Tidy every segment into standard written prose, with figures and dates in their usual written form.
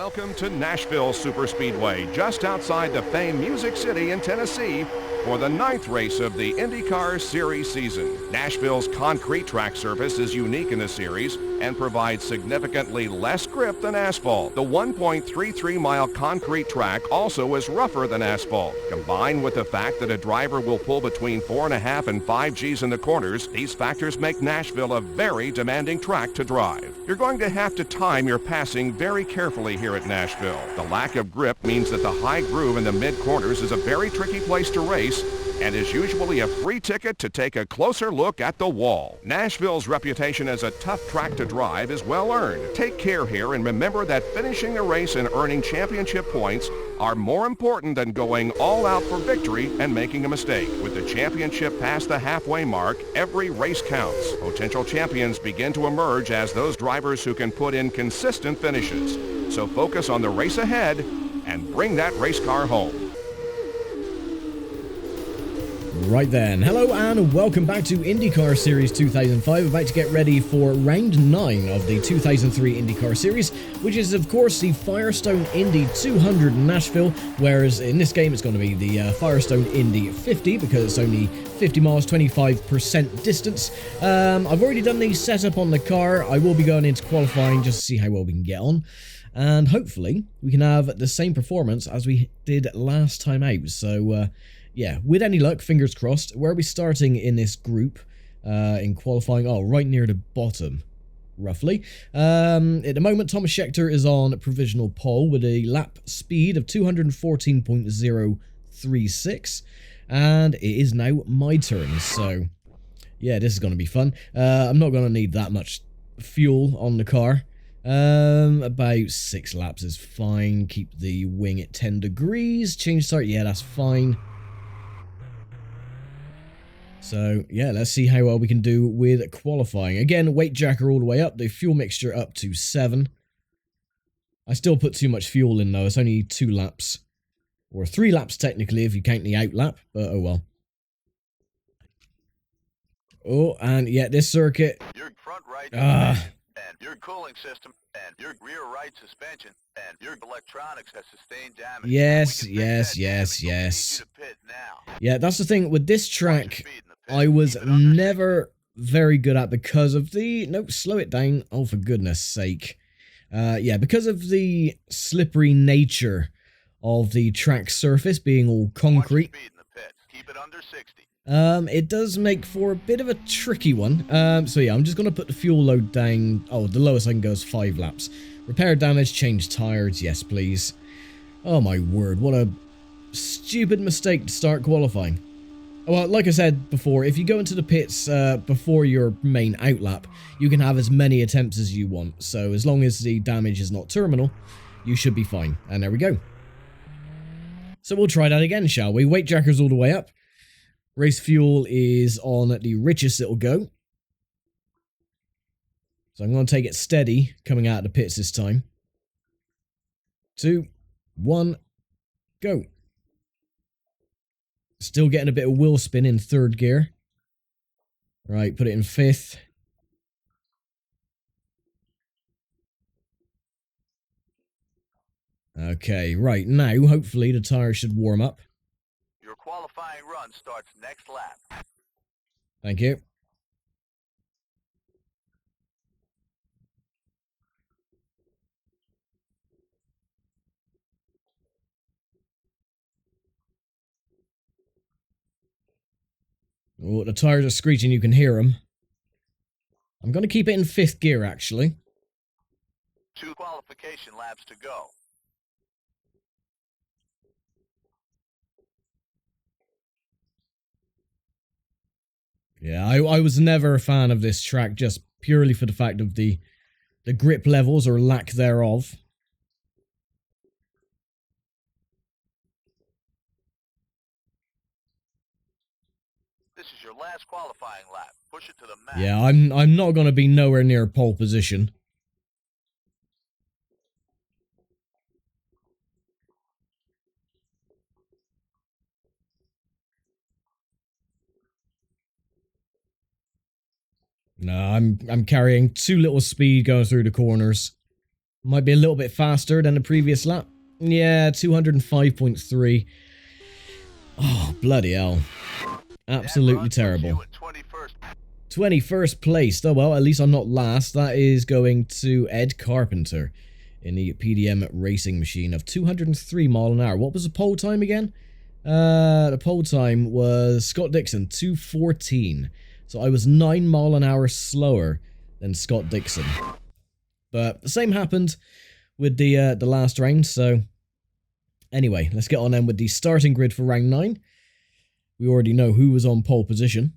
Welcome to Nashville Superspeedway, just outside the famed Music City in Tennessee, for the 9th race of the IndyCar Series season. Nashville's concrete track surface is unique in the series and provides significantly less grip than asphalt. The 1.33-mile concrete track also is rougher than asphalt. Combined with the fact that a driver will pull between 4.5 and 5 Gs in the corners, these factors make Nashville a very demanding track to drive. You're going to have to time your passing very carefully here at Nashville. The lack of grip means that the high groove in the mid-corners is a very tricky place to race and is usually a free ticket to take a closer look at the wall. Nashville's reputation as a tough track to drive is well earned. Take care here and remember that finishing a race and earning championship points are more important than going all out for victory and making a mistake. With the championship past the halfway mark, every race counts. Potential champions begin to emerge as those drivers who can put in consistent finishes. So focus on the race ahead and bring that race car home. Right then, hello and welcome back to IndyCar Series 2005. About to get ready for round 9 of the 2003 IndyCar Series, which is of course the Firestone Indy 200 in Nashville, whereas in this game it's going to be the Firestone Indy 50 because it's only 50 miles, 25% distance. I've already done the setup on the car. I will be going into qualifying just to see how well we can get on. And hopefully we can have the same performance as we did last time out. So, yeah, with any luck, fingers crossed. Where are we starting in this group in qualifying? Oh, right near the bottom, roughly. At the moment, Thomas Scheckter is on provisional pole with a lap speed of 214.036. And it is now my turn, so yeah, this is going to be fun. I'm not going to need that much fuel on the car. About 6 laps is fine. Keep the wing at 10 degrees. Change start, yeah, that's fine. So, yeah, let's see how well we can do with qualifying. Again, weight jacker all the way up, the fuel mixture up to 7. I still put too much fuel in, though. It's only 2 laps. Or 3 laps, technically, if you count the out lap, but oh well. Oh, and yeah, this circuit. Your front right and your cooling system and your rear right suspension and your electronics has sustained damage. Yes. Yeah, that's the thing with this track. I was never very good at because of the... Nope, slow it down. Oh, for goodness sake. Yeah, because of the slippery nature of the track surface being all concrete. Keep it under 60. It does make for a bit of a tricky one. So yeah, I'm just going to put the fuel load down. Oh, the lowest I can go is 5 laps. Repair damage, change tires, yes please. Oh my word, what a stupid mistake to start qualifying. Well, like I said before, if you go into the pits before your main outlap, you can have as many attempts as you want. So as long as the damage is not terminal, you should be fine. And there we go. So we'll try that again, shall we? Weight jackers all the way up. Race fuel is on the richest it'll go. So I'm going to take it steady coming out of the pits this time. 2, 1, go. Still getting a bit of wheel spin in 3rd gear. Right, put it in 5th. Okay, right, now hopefully the tyres should warm up. Your qualifying run starts next lap. Thank you. Oh, the tires are screeching, you can hear them. I'm going to keep it in 5th gear, actually. 2 qualification laps to go. Yeah, I was never a fan of this track, just purely for the fact of the grip levels, or lack thereof. This is your last qualifying lap. Push it to the max. Yeah, I'm not going to be nowhere near pole position. No, I'm carrying too little speed going through the corners. Might be a little bit faster than the previous lap. Yeah, 205.3. Oh, bloody hell. Absolutely terrible. 21st place. Oh, well, at least I'm not last. That is going to Ed Carpenter in the PDM racing machine of 203 mile an hour. What was the pole time again? The pole time was Scott Dixon, 2:14. So I was 9 mile an hour slower than Scott Dixon. But the same happened with the last round, so anyway, let's get on then with the starting grid for round 9. We already know who was on pole position.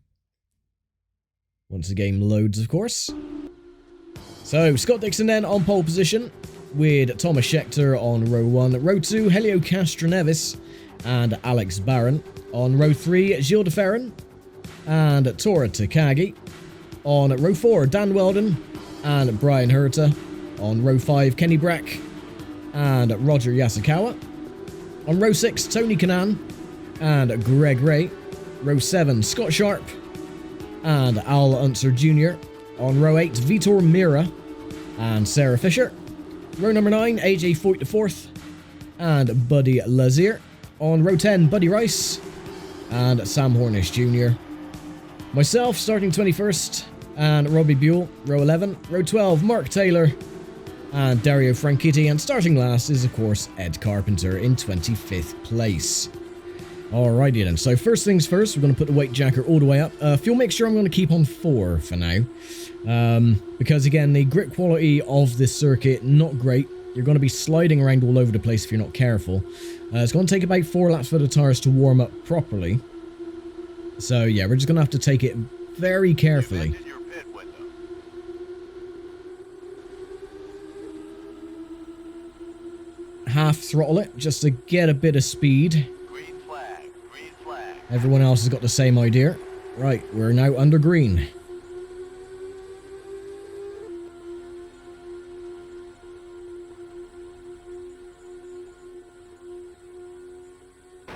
Once the game loads, of course. So, Scott Dixon then on pole position, with Thomas Scheckter on row 1. Row 2, Helio Castroneves and Alex Barron. On row 3, Gilles de Ferran and Tora Takagi. On row 4, Dan Weldon and Brian Herta. On row 5, Kenny Brack and Roger Yasukawa. On row 6, Tony Kanaan and Greg Ray. Row 7, Scott Sharp and Al Unser Jr. On row 8, Vitor Mira and Sarah Fisher. Row number 9, AJ Foyt IV and Buddy Lazier. On row 10, Buddy Rice and Sam Hornish Jr. Myself starting 21st and Robbie Buell, row 11. Row 12, Mark Taylor and Dario Franchitti. And starting last is, of course, Ed Carpenter in 25th place. Alrighty then, so first things first, we're going to put the weight jacker all the way up. Fuel mixture I'm going to keep on 4 for now. Because again, the grip quality of this circuit, not great. You're going to be sliding around all over the place if you're not careful. It's going to take about 4 laps for the tires to warm up properly. So yeah, we're just going to have to take it very carefully. Half throttle it, just to get a bit of speed. Green flag, green flag. Everyone else has got the same idea. Right, we're now under green.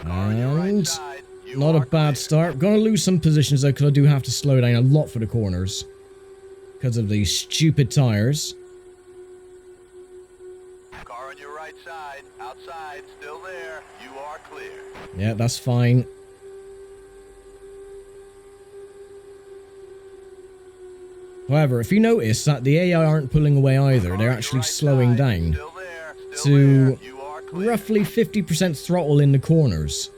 And not a bad start. Gonna lose some positions though, because I do have to slow down a lot for the corners because of these stupid tires. Car on your right side, outside, still there. You are clear. Yeah, that's fine. However, if you notice that the AI aren't pulling away either, they're actually slowing down to roughly 50% throttle in the corners.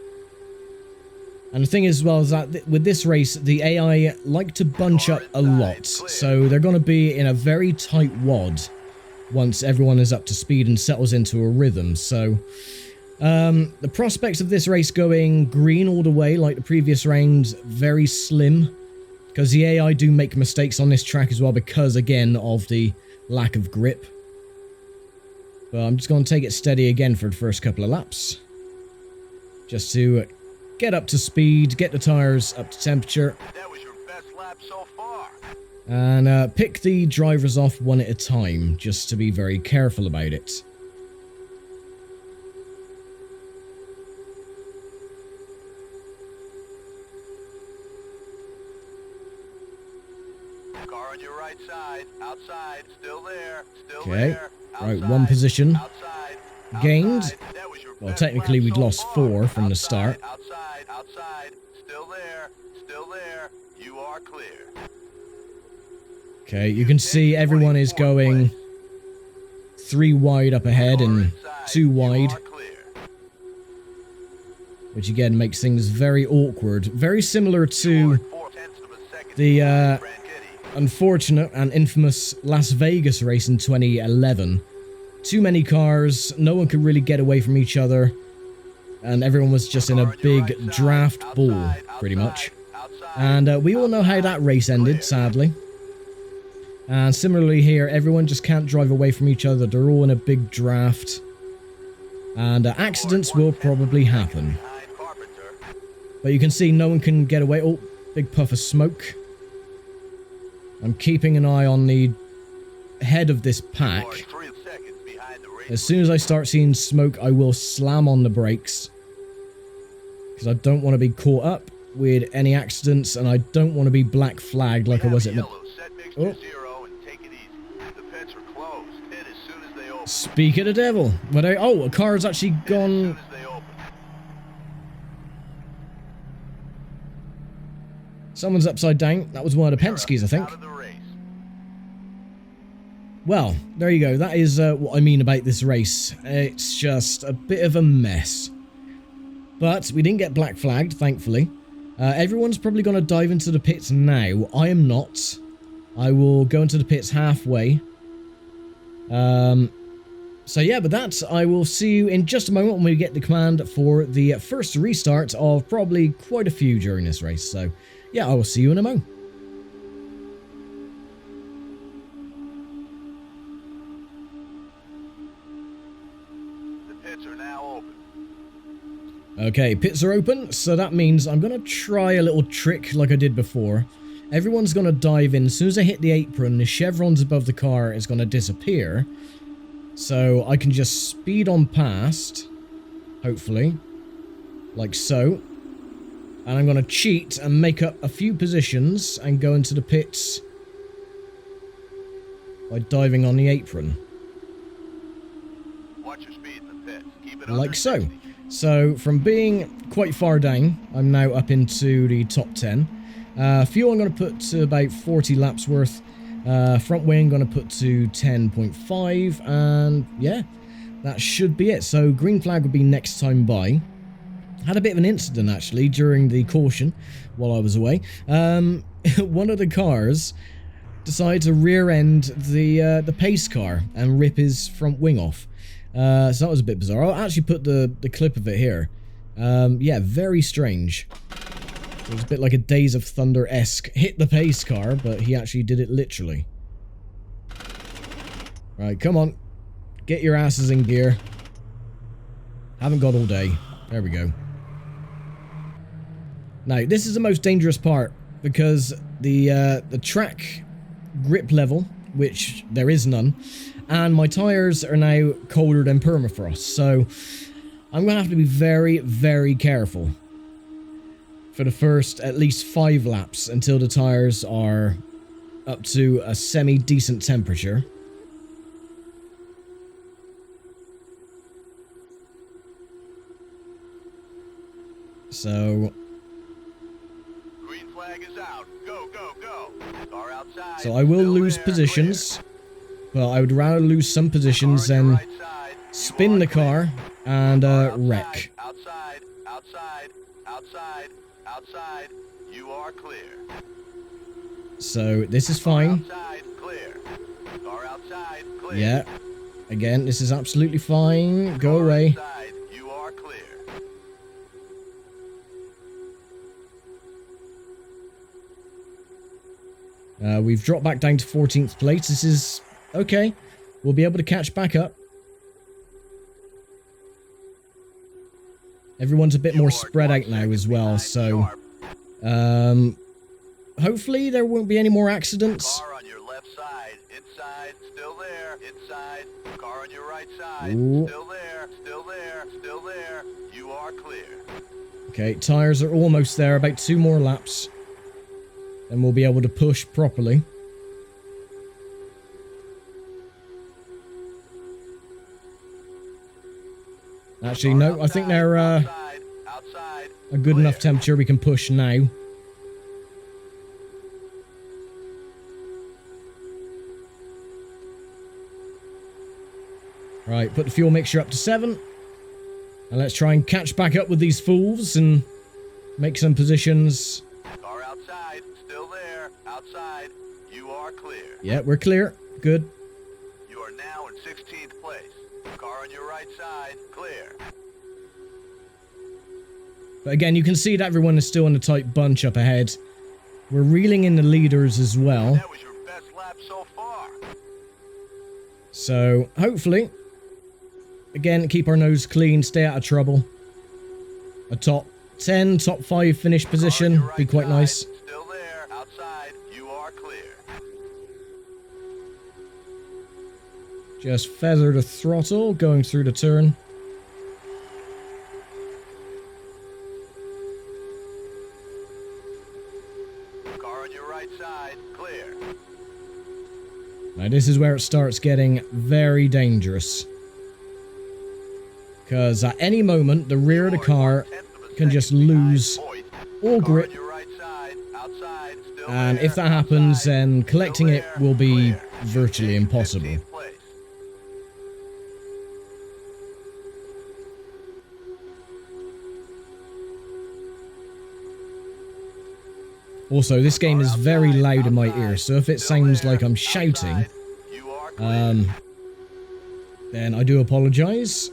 And the thing is, as well, is that with this race, the AI like to bunch up a lot, so they're going to be in a very tight wad once everyone is up to speed and settles into a rhythm. So the prospects of this race going green all the way, like the previous round, very slim, because the AI do make mistakes on this track as well because, again, of the lack of grip. But I'm just going to take it steady again for the first couple of laps, just to get up to speed, get the tires up to temperature. That was your best lap so far. And pick the drivers off one at a time, just to be very careful about it. Car on your right side, outside, still there, still Okay, there. right, one position Outside, gained. That was your Well, best technically lap we'd so lost far. 4 from the start. Outside, still there, still there. You are clear. Okay, you can see everyone is going 3 wide up ahead and 2 wide, which again makes things very awkward. Very similar to the unfortunate and infamous Las Vegas race in 2011. Too many cars, no one could really get away from each other, and everyone was just in a big draft ball, pretty much. And we all know how that race ended, sadly. And similarly here, everyone just can't drive away from each other. They're all in a big draft. And accidents will probably happen. But you can see no one can get away. Oh, big puff of smoke. I'm keeping an eye on the head of this pack. As soon as I start seeing smoke, I will slam on the brakes. Because I don't want to be caught up with any accidents, and I don't want to be black flagged like I was at the... Oh. Speak of the devil. Oh, a car's actually gone. As they open. Someone's upside down. That was one of the They're Penske's, I think. out of the race. Well, there you go. That is what I mean about this race. It's just a bit of a mess. But we didn't get black flagged, thankfully. Everyone's probably going to dive into the pits now. I am not. I will go into the pits halfway. So yeah, but that's, I will see you in just a moment when we get the command for the first restart of probably quite a few during this race. So yeah, I will see you in a moment. The pits are now open. Okay, pits are open, so that means I'm going to try a little trick like I did before. Everyone's going to dive in. As soon as I hit the apron, the chevrons above the car is going to disappear. So I can just speed on past, hopefully, like so. And I'm going to cheat and make up a few positions and go into the pits by diving on the apron. Watch your speed in the pits. Keep it Like under so. 60. So, from being quite far down, I'm now up into the top 10. Fuel I'm going to put to about 40 laps worth. Front wing going to put to 10.5. And yeah, that should be it. So, green flag would be next time by. Had a bit of an incident, actually, during the caution while I was away. One of the cars decided to rear-end the pace car and rip his front wing off. So that was a bit bizarre. I'll actually put the clip of it here. Yeah, very strange. It was a bit like a Days of Thunder-esque hit the pace car, but he actually did it literally. Right, come on. Get your asses in gear. Haven't got all day. There we go. Now, this is the most dangerous part, because the track grip level, which there is none, and my tyres are now colder than permafrost, so I'm going to have to be very, very careful for the first at least 5 laps until the tyres are up to a semi-decent temperature. So... Green flag is out. Go, go, go. Car outside. So I will Still lose there. positions, Clear. but I would rather lose some positions Car on your than right side. You spin are the clear. car and Outside, wreck. Outside, outside, outside, outside. You are clear. So this is Car fine. outside, clear. Car outside, clear. Yeah. Again, this is absolutely fine. Go Car away. inside, you are clear. We've dropped back down to 14th place. This is okay. We'll be able to catch back up. Everyone's a bit more spread out now as well, so hopefully there won't be any more accidents. Car on your left side, inside, still there, inside. Car on your right side, Ooh. still there, still there, still there. You are clear. Okay, tyres are almost there, about 2 more laps. And we'll be able to push properly. Actually, Car no, I think outside, they're outside, a good clear. enough temperature we can push now. Right, put the fuel mixture up to 7. And let's try and catch back up with these fools and make some positions. Car outside, still there, outside. You are clear. Yeah, we're clear. Good. You are now in 16th place. Car on your right side, clear. But again, you can see that everyone is still in a tight bunch up ahead. We're reeling in the leaders as well. That was your best lap so far. So, hopefully, again, keep our nose clean, stay out of trouble. A top 10, top 5 finish Car on position your right be quite side, nice. Still there, outside. You are clear. Just feather the throttle, going through the turn. Car on your right side, clear. Now Now this is where it starts getting very dangerous. Because at any moment, the rear of the car can just lose all grip. And if that happens, then collecting it will be virtually impossible. Also, this game is very loud in my ears, so if it sounds like I'm shouting, then I do apologize.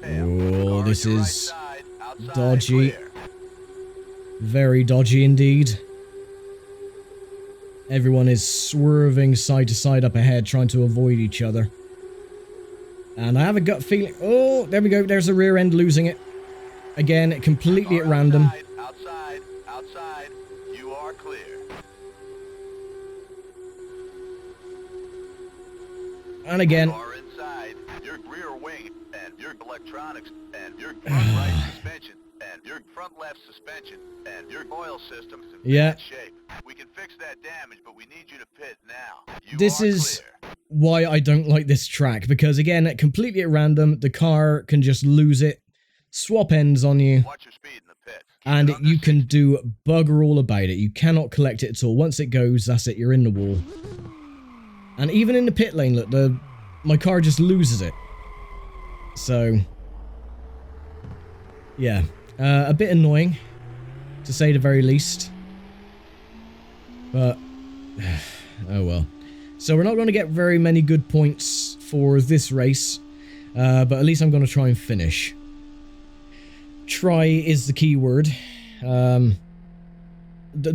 Oh, this is dodgy. Very dodgy indeed. Everyone is swerving side to side up ahead, trying to avoid each other. And I have a gut feeling... Oh, there we go. There's the rear end losing it. Again, completely at random. Outside. You are clear. And again... You are inside. Your rear wing and your electronics and your front right suspension and your front left suspension and your oil system is in bad shape. We can fix that damage, but we need you to pit now. This is why I don't like this track, because again, completely at random, the car can just lose it, swap ends on you, watch your speed in the pit. and you can do bugger all about it. You cannot collect it at all. Once it goes, that's it, you're in the wall. And even in the pit lane, look, my car just loses it. So, yeah, a bit annoying, to say the very least. But, oh well. So we're not going to get very many good points for this race, but at least I'm going to try and finish. Try is the key word. The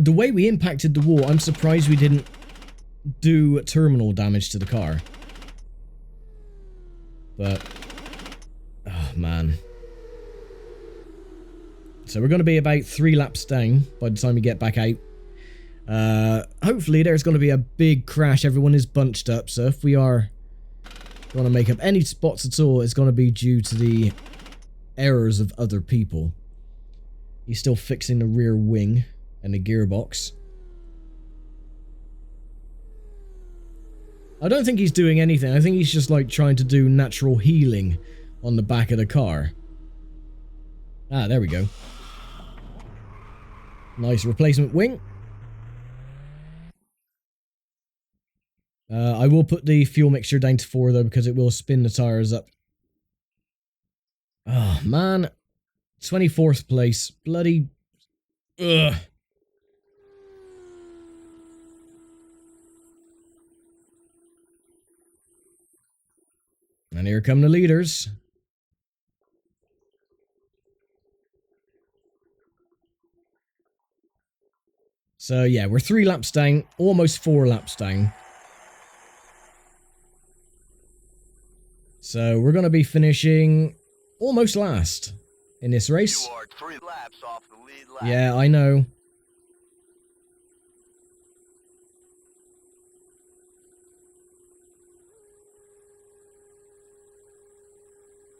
way we impacted the wall, I'm surprised we didn't do terminal damage to the car. But, oh man. So we're going to be about 3 laps down by the time we get back out. Hopefully there's going to be a big crash. Everyone is bunched up, so if we are going to make up any spots at all, it's going to be due to the errors of other people. He's still fixing the rear wing and the gearbox. I don't think he's doing anything. I think he's just like trying to do natural healing on the back of the car. Ah, there we go. Nice replacement wing. I will put the fuel mixture down to 4 though, because it will spin the tires up. Oh man, 24th place, bloody, ugh. And here come the leaders. So yeah, we're 3 laps down, almost 4 laps down. So we're going to be finishing almost last in this race. You are 3 laps off the lead lap. Yeah, I know.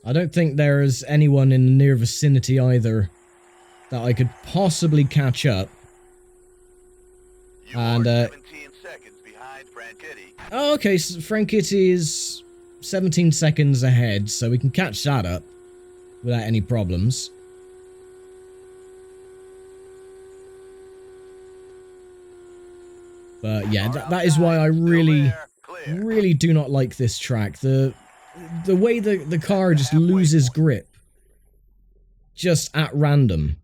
I don't think there's anyone in the near vicinity either that I could possibly catch up. You are 17 seconds behind Franchitti. Oh, okay, so Franchitti is 17 seconds ahead, so we can catch that up without any problems. But yeah, that is why I really do not like this track. The way the car just loses grip just at random.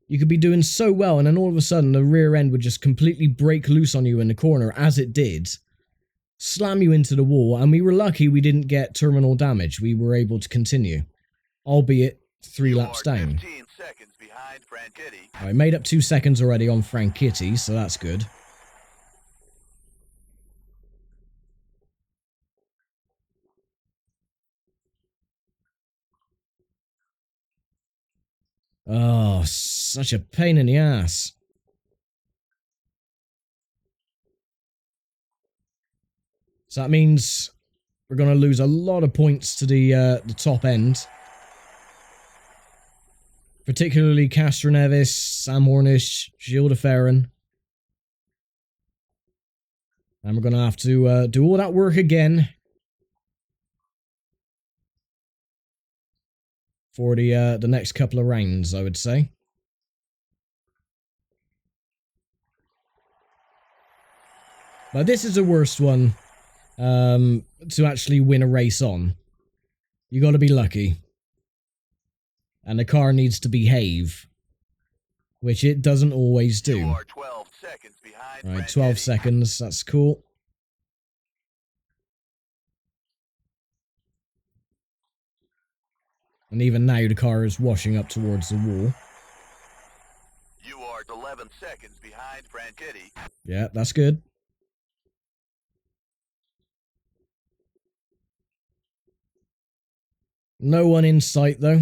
You could be doing so well, and then all of a sudden the rear end would just completely break loose on you in the corner, as it did. Slam you into the wall, and we were lucky we didn't get terminal damage. We were able to continue, albeit 3 laps down. I made up 2 seconds already on Franchitti, so that's good. Oh, such a pain in the ass. So that means we're going to lose a lot of points to the top end. Particularly Castroneves, Sam Hornish, Gilles de Ferran. And we're going to have to do all that work again. For the next couple of rounds, I would say. But this is the worst one to actually win a race on. You got to be lucky. And the car needs to behave. Which it doesn't always do. You are 12 seconds behind. Right, 12 seconds, that's cool. And even now the car is washing up towards the wall. You are 11 seconds behind Franchitti. Yeah, that's good. No one in sight, though.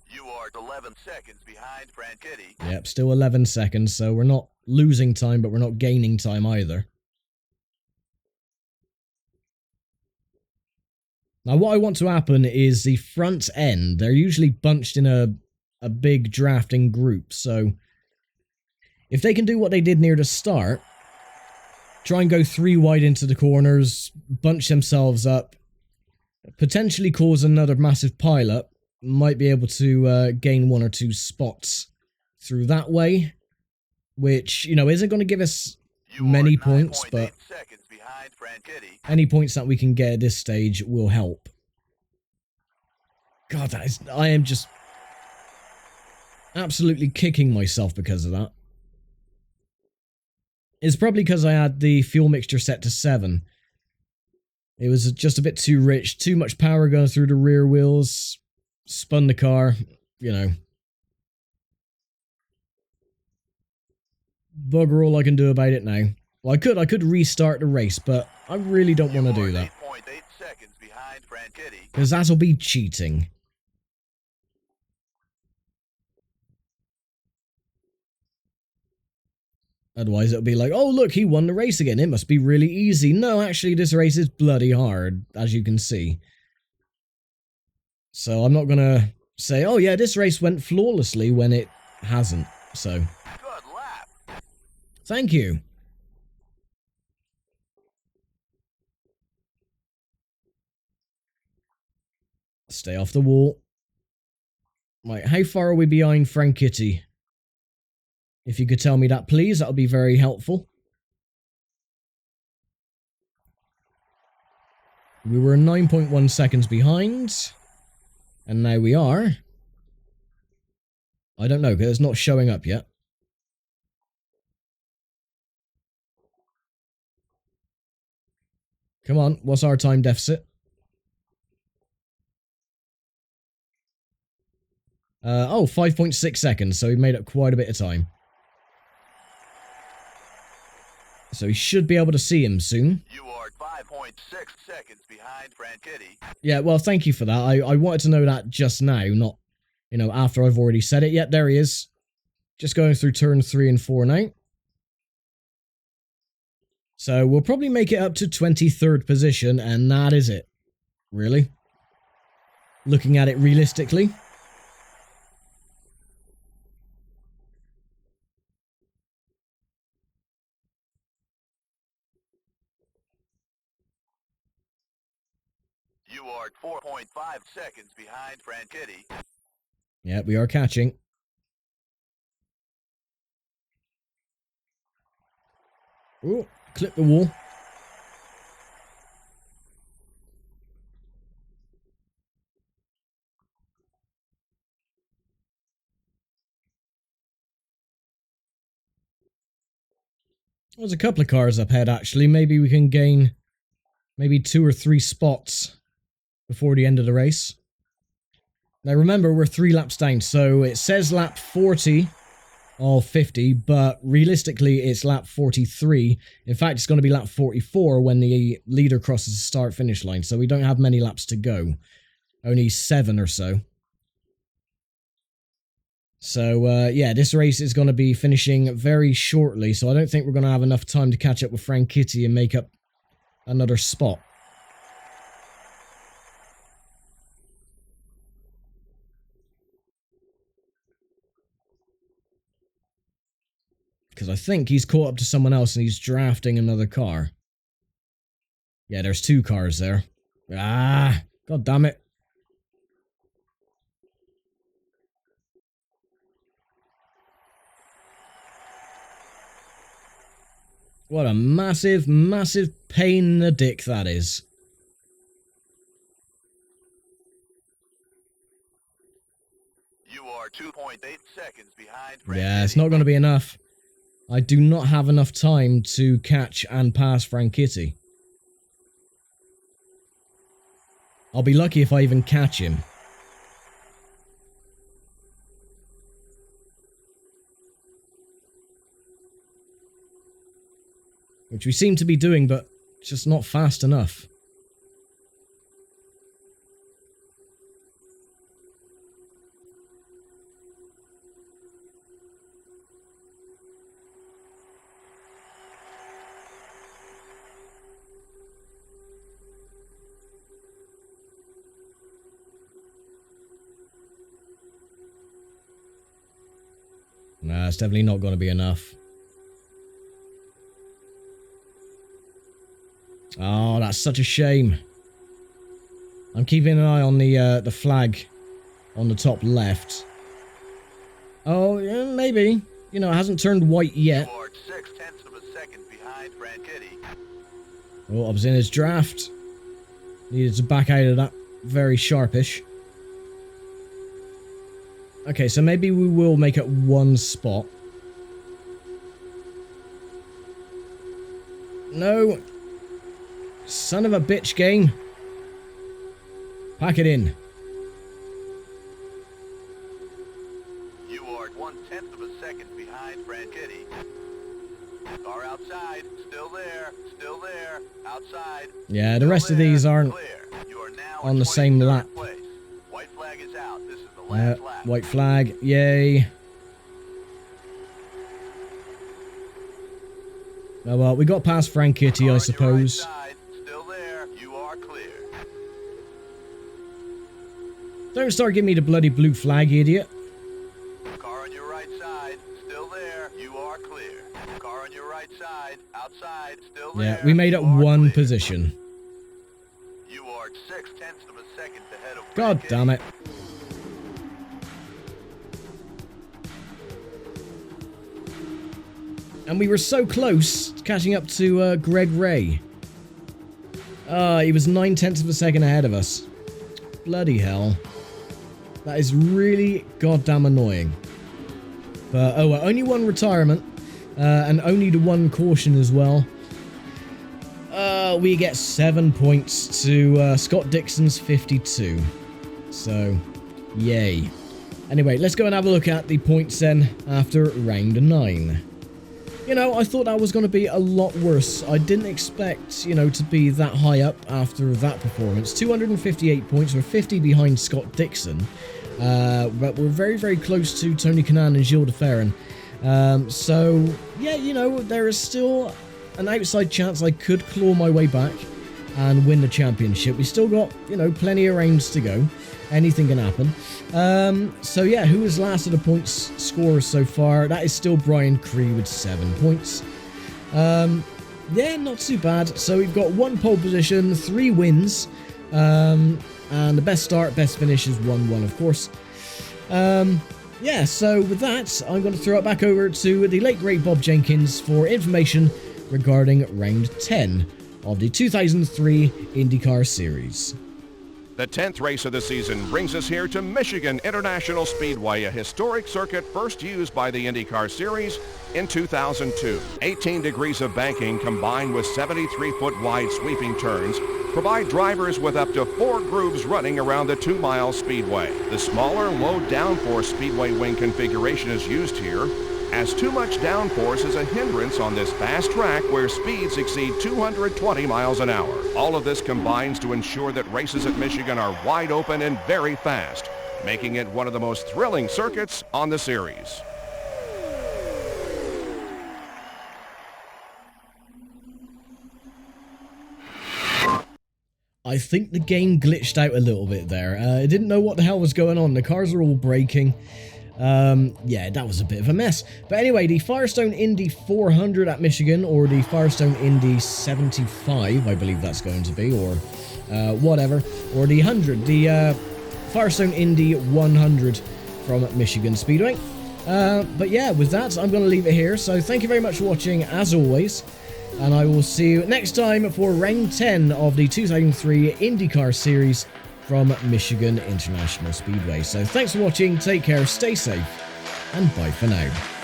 You are 11 seconds behind Franchitti. Yep, still 11 seconds, so we're not losing time, but we're not gaining time either. Now, what I want to happen is the front end. They're usually bunched in a big drafting group, so if they can do what they did near the start, try and go 3 wide into the corners, bunch themselves up, potentially cause another massive pileup, might be able to gain 1 or 2 spots through that way, which, you know, isn't going to give us many points, but any points that we can get at this stage will help. God, I am just absolutely kicking myself because of that. It's probably because I had the fuel mixture set to 7. It was just a bit too rich, too much power going through the rear wheels, spun the car, you know. Bugger all I can do about it now. Well, I could restart the race, but I really don't want to do that. 8.8 seconds behind Franchitti. Because that'll be cheating. Otherwise it'll be like, oh look, he won the race again, it must be really easy. No, actually this race is bloody hard, as you can see. So I'm not gonna say, oh yeah, this race went flawlessly when it hasn't, so. Good lap. Thank you. Stay off the wall. Right, how far are we behind Franchitti? If you could tell me that, please, that would be very helpful. We were 9.1 seconds behind. And now we are. I don't know, because it's not showing up yet. Come on, what's our time deficit? Oh, 5.6 seconds, so we made up quite a bit of time. So we should be able to see him soon. You are 5.6 seconds behind Franchitti. Yeah, well, thank you for that. I wanted to know that just now, not, you know, after I've already said it. Yep, there he is. Just going through turn 3 and 4 now. So we'll probably make it up to 23rd position, and that is it. Really? Looking at it realistically. You are 4.5 seconds behind Franchitti. Yeah, we are catching. Ooh, clip the wall. There's a couple of cars up ahead, actually. Maybe we can gain maybe 2 or 3 spots before the end of the race. Now remember, we're 3 laps down, so it says lap 40 of 50, but realistically it's lap 43. In fact, it's going to be lap 44 when the leader crosses the start-finish line, so we don't have many laps to go. Only 7 or so. So, yeah, this race is going to be finishing very shortly, so I don't think we're going to have enough time to catch up with Frank Kitty and make up another spot. Because I think he's caught up to someone else and he's drafting another car. Yeah, there's 2 cars there. Ah, god damn it. What a massive, massive pain in the dick that is. You are 2.8 seconds behind. Yeah, it's not going to be enough. I do not have enough time to catch and pass Frank Kitty. I'll be lucky if I even catch him. Which we seem to be doing, but just not fast enough. Nah, it's definitely not going to be enough. Oh, that's such a shame. I'm keeping an eye on the flag on the top left. Oh, yeah, maybe. You know, it hasn't turned white yet. You are 0.6 of a second behind Frank Kitty. Oh, I was in his draft. Needed to back out of that very sharpish. Okay, so maybe we will make it 1 spot. No. Son of a bitch game. Pack it in. You are 0.1 of a second behind Frank Kitty. Car outside, still there, outside. Yeah, the rest of these aren't You are now on the same lap. place. White flag is out. This is the last lap. White flag, yay. Oh well, we got past Frank Kitty, I suppose. Still there. You are clear. Don't start giving me the bloody blue flag, idiot. Car on your right side, still there. You are clear. Car on your right side, outside, still there. Yeah, we made it 1 position. You are 0.6 of a second ahead of God Frank damn Kitty. it. And we were so close to catching up to Greg Ray. He was 0.9 of a second ahead of us. Bloody hell. That is really goddamn annoying. But, oh well, only 1 retirement. And only the 1 caution as well. We get 7 points to Scott Dixon's 52. So, yay. Anyway, let's go and have a look at the points then after round 9. You know, I thought that was going to be a lot worse. I didn't expect, you know, to be that high up after that performance. 258 points, we're 50 behind Scott Dixon. But we're very, very close to Tony Kanaan and Gilles de Ferran. So, yeah, you know, there is still an outside chance I could claw my way back and win the championship. We still got, you know, plenty of rounds to go. Anything can happen. So yeah, who is last of the points scorers so far? That is still Brian Cree with 7 points. Yeah, not too bad. So we've got 1 pole position, 3 wins, and the best start, best finish is 1-1, of course. Yeah, so with that, I'm going to throw it back over to the late great Bob Jenkins for information regarding round 10 of the 2003 IndyCar Series. The 10th race of the season brings us here to Michigan International Speedway, a historic circuit first used by the IndyCar Series in 2002. 18 degrees of banking combined with 73-foot wide sweeping turns provide drivers with up to 4 grooves running around the 2-mile speedway. The smaller, low downforce speedway wing configuration is used here, as too much downforce is a hindrance on this fast track where speeds exceed 220 miles an hour. All of this combines to ensure that races at Michigan are wide open and very fast, making it one of the most thrilling circuits on the series. I think the game glitched out a little bit there. I didn't know what the hell was going on. The cars are all braking. Yeah, that was a bit of a mess. But anyway, the Firestone Indy 400 at Michigan, or the Firestone Indy 75, I believe that's going to be, or whatever, or the 100, the Firestone Indy 100 from Michigan Speedway. But yeah, with that, I'm going to leave it here. So thank you very much for watching, as always. And I will see you next time for round 10 of the 2003 IndyCar Series from Michigan International Speedway. So thanks for watching, take care, stay safe, and bye for now.